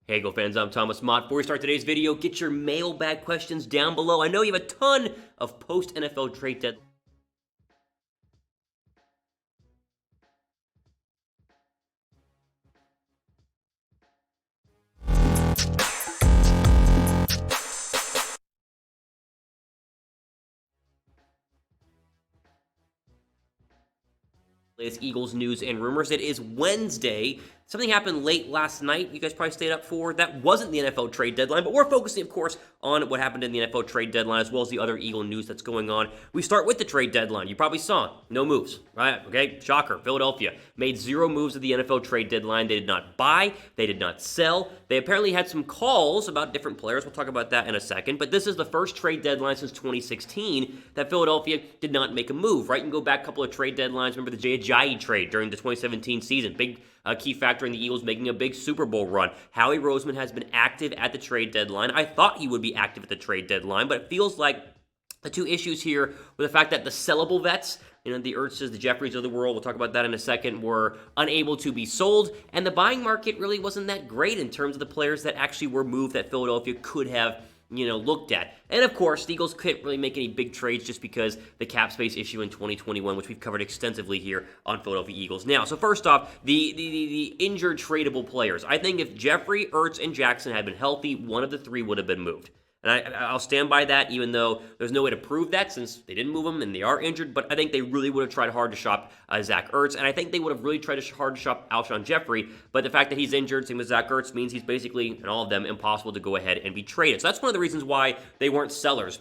Hey, Eagle fans, I'm Thomas Mott. Before we start today's video, get your mailbag questions down below. I know you have a ton of post-NFL trade deadline. Latest Eagles news and rumors. It is Wednesday. Something happened late last night. You guys probably stayed up for. That wasn't the NFL trade deadline, but we're focusing, of course, on what happened in the NFL trade deadline as well as the other Eagle news that's going on. We start with the trade deadline. You probably saw no moves, right? Okay, shocker. Philadelphia made 0 moves at the NFL trade deadline. They did not buy. They did not sell. They apparently had some calls about different players. We'll talk about that in a second. But this is the first trade deadline since 2016 that Philadelphia did not make a move, right? You can go back a couple of trade deadlines. Remember the Jay Ajayi trade during the 2017 season. Big key factor in the Eagles making a big Super Bowl run. Howie Roseman has been active at the trade deadline. I thought he would be active at the trade deadline, but it feels like the two issues here were the fact that the sellable vets, the Ertzes, the Jeffries of the world, we'll talk about that in a second, were unable to be sold, and the buying market really wasn't that great in terms of the players that actually were moved that Philadelphia could have looked at. And of course, the Eagles couldn't really make any big trades just because the cap space issue in 2021, which we've covered extensively here on Philadelphia Eagles Now. So first off, the injured tradable players. I think if Jeffrey, Ertz, and Jackson had been healthy, one of the three would have been moved. And I'll stand by that, even though there's no way to prove that since they didn't move them and they are injured. But I think they really would have tried hard to shop Zach Ertz. And I think they would have really tried hard to shop Alshon Jeffery. But the fact that he's injured, same with Zach Ertz, means he's basically, and all of them, impossible to go ahead and be traded. So that's one of the reasons why they weren't sellers.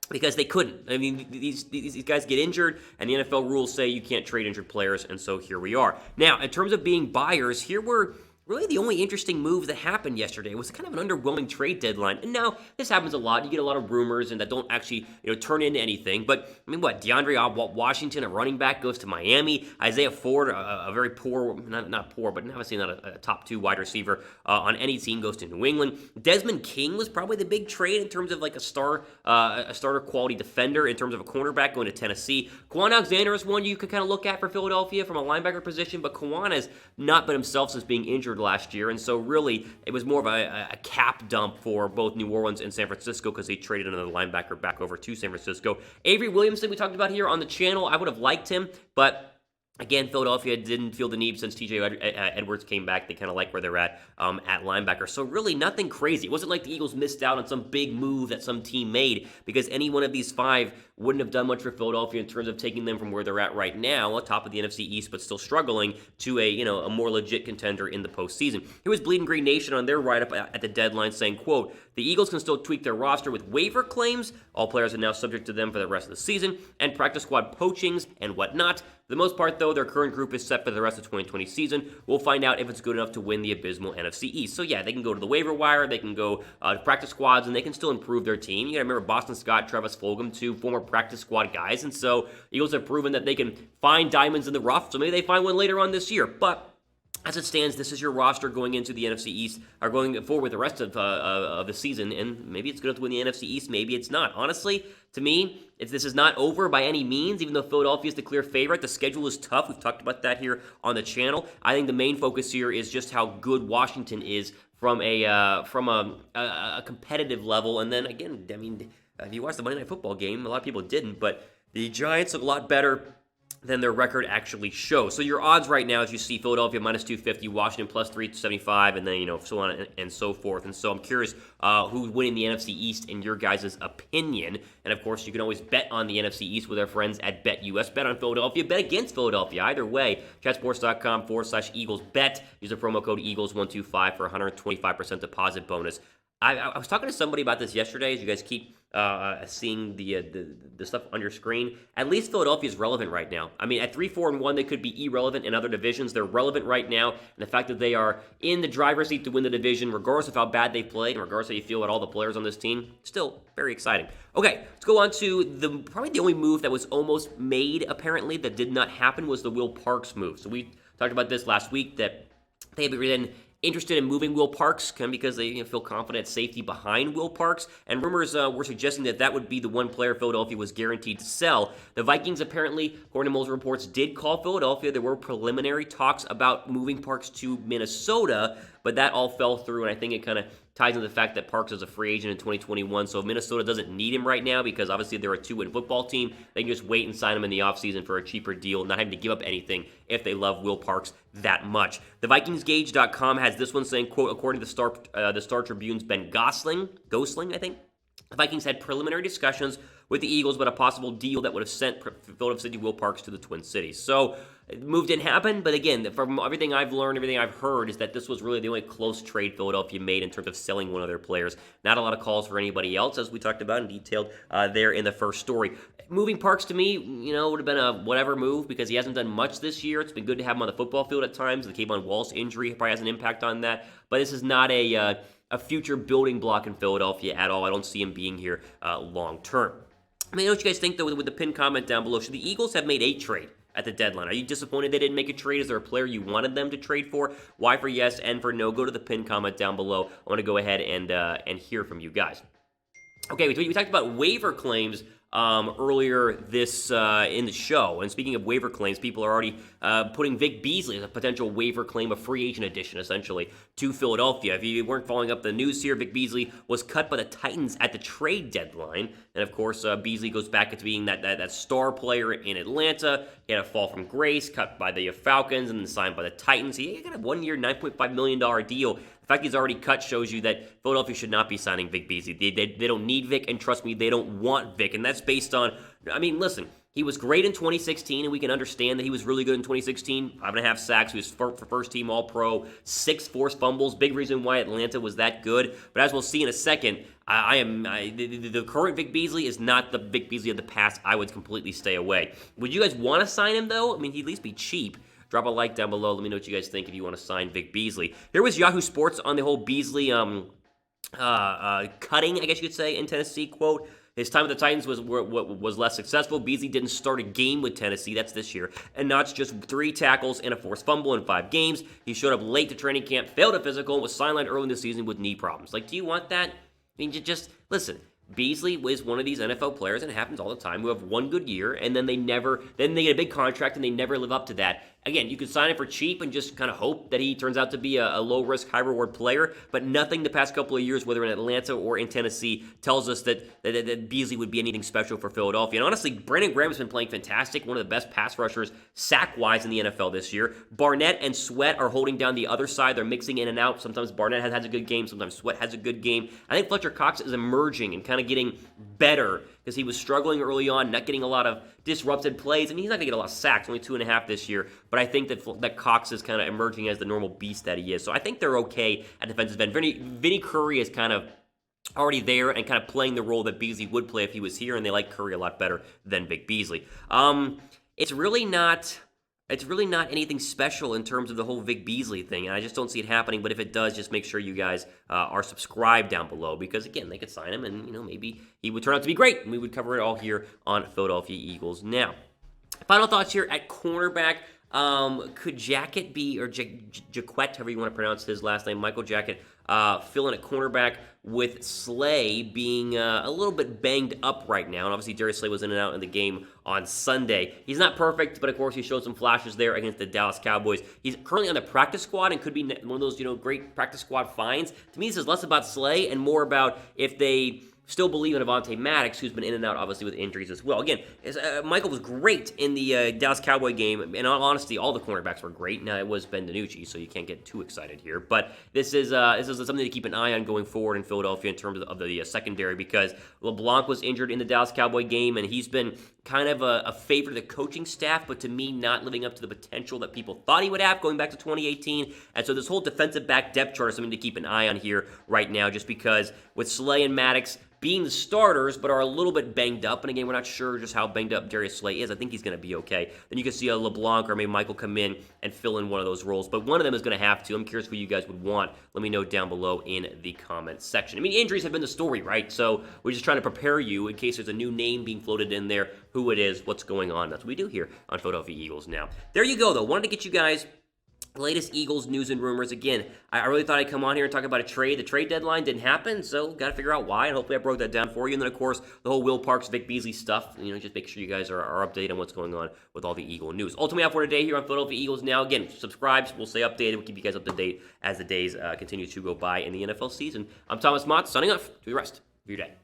Because they couldn't. I mean, these guys get injured, and the NFL rules say you can't trade injured players, and so here we are. Now, in terms of being buyers, here we're really the only interesting move that happened yesterday. It was kind of an underwhelming trade deadline. And now, this happens a lot. You get a lot of rumors and that don't actually, turn into anything. But, I mean, what? DeAndre Washington, a running back, goes to Miami. Isaiah Ford, a very poor, not poor, but obviously not a top 2 wide receiver on any team, goes to New England. Desmond King was probably the big trade in terms of like a starter quality defender in terms of a cornerback going to Tennessee. Quan Alexander is one you could kind of look at for Philadelphia from a linebacker position, but Quan has not been himself since being injured last year, and so really it was more of a cap dump for both New Orleans and San Francisco because they traded another linebacker back over to San Francisco. Avery Williamson, we talked about here on the channel. I would have liked him, but again, Philadelphia didn't feel the need since T.J. Edwards came back. They kind of like where they're at linebacker. So really nothing crazy. It wasn't like the Eagles missed out on some big move that some team made because any one of these 5 wouldn't have done much for Philadelphia in terms of taking them from where they're at right now, on top of the NFC East, but still struggling, to a more legit contender in the postseason. Here was Bleeding Green Nation on their write-up at the deadline saying, quote, "The Eagles can still tweak their roster with waiver claims. All players are now subject to them for the rest of the season, and practice squad poachings and whatnot. For the most part, though, their current group is set for the rest of the 2020 season. We'll find out if it's good enough to win the abysmal NFC East." So yeah, they can go to the waiver wire, they can go to practice squads, and they can still improve their team. You gotta remember Boston Scott, Travis Fulgham, 2 former practice squad guys, and so Eagles have proven that they can find diamonds in the rough, so maybe they find one later on this year. But as it stands, this is your roster going into the NFC East, or going forward with the rest of the season, and maybe it's good enough to win the NFC East, maybe it's not. Honestly, to me, this is not over by any means, even though Philadelphia is the clear favorite. The schedule is tough. We've talked about that here on the channel. I think the main focus here is just how good Washington is from a competitive level. And then, again, I mean, if you watched the Monday Night Football game, a lot of people didn't, but the Giants look a lot better than their record actually shows. So your odds right now, as you see, Philadelphia minus 250, Washington plus 375, and then, so on and so forth. And so I'm curious who's winning the NFC East in your guys' opinion. And of course, you can always bet on the NFC East with our friends at BetUS. Bet on Philadelphia, bet against Philadelphia. Either way, chatsports.com/EaglesBet. Use the promo code EAGLES125 for 125% deposit bonus. I was talking to somebody about this yesterday, as you guys keep seeing the stuff on your screen. At least Philadelphia is relevant right now. I mean, at 3-4-1, they could be irrelevant in other divisions. They're relevant right now, and the fact that they are in the driver's seat to win the division, regardless of how bad they played, and regardless of how you feel about all the players on this team, still very exciting. Okay, let's go on to probably the only move that was almost made, apparently, that did not happen, was the Will Parks move. So we talked about this last week, that they had been interested in moving Will Parks because they feel confident at safety behind Will Parks, and rumors were suggesting that would be the one player Philadelphia was guaranteed to sell. The Vikings apparently, according to Moles reports, did call Philadelphia. There were preliminary talks about moving Parks to Minnesota, but that all fell through, and I think it kind of ties into the fact that Parks is a free agent in 2021, so if Minnesota doesn't need him right now because obviously they're a 2-win football team, they can just wait and sign him in the offseason for a cheaper deal, not having to give up anything if they love Will Parks that much. The VikingsGauge.com has this one saying, quote, according to the Star Tribune's Ben Gosling, I think, the Vikings had preliminary discussions with the Eagles about a possible deal that would have sent Philadelphia City Will Parks to the Twin Cities. So, the move didn't happen, but again, from everything I've learned, everything I've heard, is that this was really the only close trade Philadelphia made in terms of selling one of their players. Not a lot of calls for anybody else, as we talked about and detailed there in the first story. Moving Parks to me, would have been a whatever move because he hasn't done much this year. It's been good to have him on the football field at times. The Kayvon Wallace injury probably has an impact on that, but this is not a future building block in Philadelphia at all. I don't see him being here long term. I mean, know what you guys think, though, with the pinned comment down below. Should the Eagles have made a trade at the deadline? Are you disappointed they didn't make a trade? Is there a player you wanted them to trade for? Y for yes, N for no. Go to the pinned comment down below. I want to go ahead and hear from you guys. Okay, we talked about waiver claims earlier this in the show. And speaking of waiver claims, people are already putting Vic Beasley as a potential waiver claim, a free agent addition, essentially, to Philadelphia. If you weren't following up the news here, Vic Beasley was cut by the Titans at the trade deadline. And, of course, Beasley goes back into being that star player in Atlanta. He had a fall from grace, cut by the Falcons, and then signed by the Titans. He got a one-year, $9.5 million deal. The fact he's already cut shows you that Philadelphia should not be signing Vic Beasley. They don't need Vic, and trust me, they don't want Vic. And that's based on, listen, he was great in 2016, and we can understand that he was really good in 2016. 5.5 sacks, he was first-team All-Pro, 6 forced fumbles, big reason why Atlanta was that good. But as we'll see in a second, the current Vic Beasley is not the Vic Beasley of the past. I would completely stay away. Would you guys want to sign him, though? He'd at least be cheap. Drop a like down below. Let me know what you guys think if you want to sign Vic Beasley. Here was Yahoo Sports on the whole Beasley cutting, I guess you could say, in Tennessee, quote. His time with the Titans was less successful. Beasley didn't start a game with Tennessee. That's this year. And notched just 3 tackles and a forced fumble in 5 games. He showed up late to training camp, failed a physical, and was sidelined early in the season with knee problems. Do you want that? Just listen. Beasley is one of these NFL players, and it happens all the time, who have one good year, and then they get a big contract, and they never live up to that. Again, you could sign him for cheap and just kind of hope that he turns out to be a low-risk, high-reward player, but nothing the past couple of years, whether in Atlanta or in Tennessee, tells us that Beasley would be anything special for Philadelphia. And honestly, Brandon Graham's been playing fantastic, one of the best pass rushers sack-wise in the NFL this year. Barnett and Sweat are holding down the other side. They're mixing in and out. Sometimes Barnett has a good game. Sometimes Sweat has a good game. I think Fletcher Cox is emerging and kind of getting better because he was struggling early on, not getting a lot of disrupted plays. He's not going to get a lot of sacks, only 2.5 this year, but I think that Cox is kind of emerging as the normal beast that he is. So I think they're okay at defensive end. Vinny Curry is kind of already there and kind of playing the role that Beasley would play if he was here, and they like Curry a lot better than Vic Beasley. It's really not anything special in terms of the whole Vic Beasley thing, and I just don't see it happening. But if it does, just make sure you guys are subscribed down below because, again, they could sign him, and maybe he would turn out to be great, and we would cover it all here on Philadelphia Eagles Now. Final thoughts here at cornerback. Could Jacquet be, or Jacquet, however you want to pronounce his last name, Michael Jacquet, fill in at cornerback with Slay being a little bit banged up right now. And obviously, Darius Slay was in and out in the game on Sunday. He's not perfect, but of course, he showed some flashes there against the Dallas Cowboys. He's currently on the practice squad and could be one of those, great practice squad finds. To me, this is less about Slay and more about if they still believe in Avonte Maddox, who's been in and out, obviously, with injuries as well. Again, Michael was great in the Dallas Cowboy game. In all honesty, all the cornerbacks were great. Now, it was Ben DiNucci, so you can't get too excited here. But this is something to keep an eye on going forward in Philadelphia in terms of the secondary, because LeBlanc was injured in the Dallas Cowboy game, and he's been kind of a favorite of the coaching staff, but to me, not living up to the potential that people thought he would have going back to 2018. And so this whole defensive back depth chart is something to keep an eye on here right now, just because with Slay and Maddox being the starters, but are a little bit banged up. And again, we're not sure just how banged up Darius Slay is. I think he's going to be okay. Then you can see a LeBlanc or maybe Michael come in and fill in one of those roles. But one of them is going to have to. I'm curious who you guys would want. Let me know down below in the comments section. Injuries have been the story, right? So we're just trying to prepare you in case there's a new name being floated in there, who it is, what's going on. That's what we do here on Philadelphia Eagles Now. There you go, though. Wanted to get you guys latest Eagles news and rumors. Again, I really thought I'd come on here and talk about a trade. The trade deadline didn't happen, so got to figure out why, and hopefully I broke that down for you. And then, of course, the whole Will Parks, Vic Beasley stuff. Just make sure you guys are updated on what's going on with all the Eagle news. Ultimately, out for today here on Philadelphia Eagles Now. Again, subscribe. We'll stay updated. We'll keep you guys up to date as the days continue to go by in the NFL season. I'm Thomas Mott, signing off. To the rest of your day.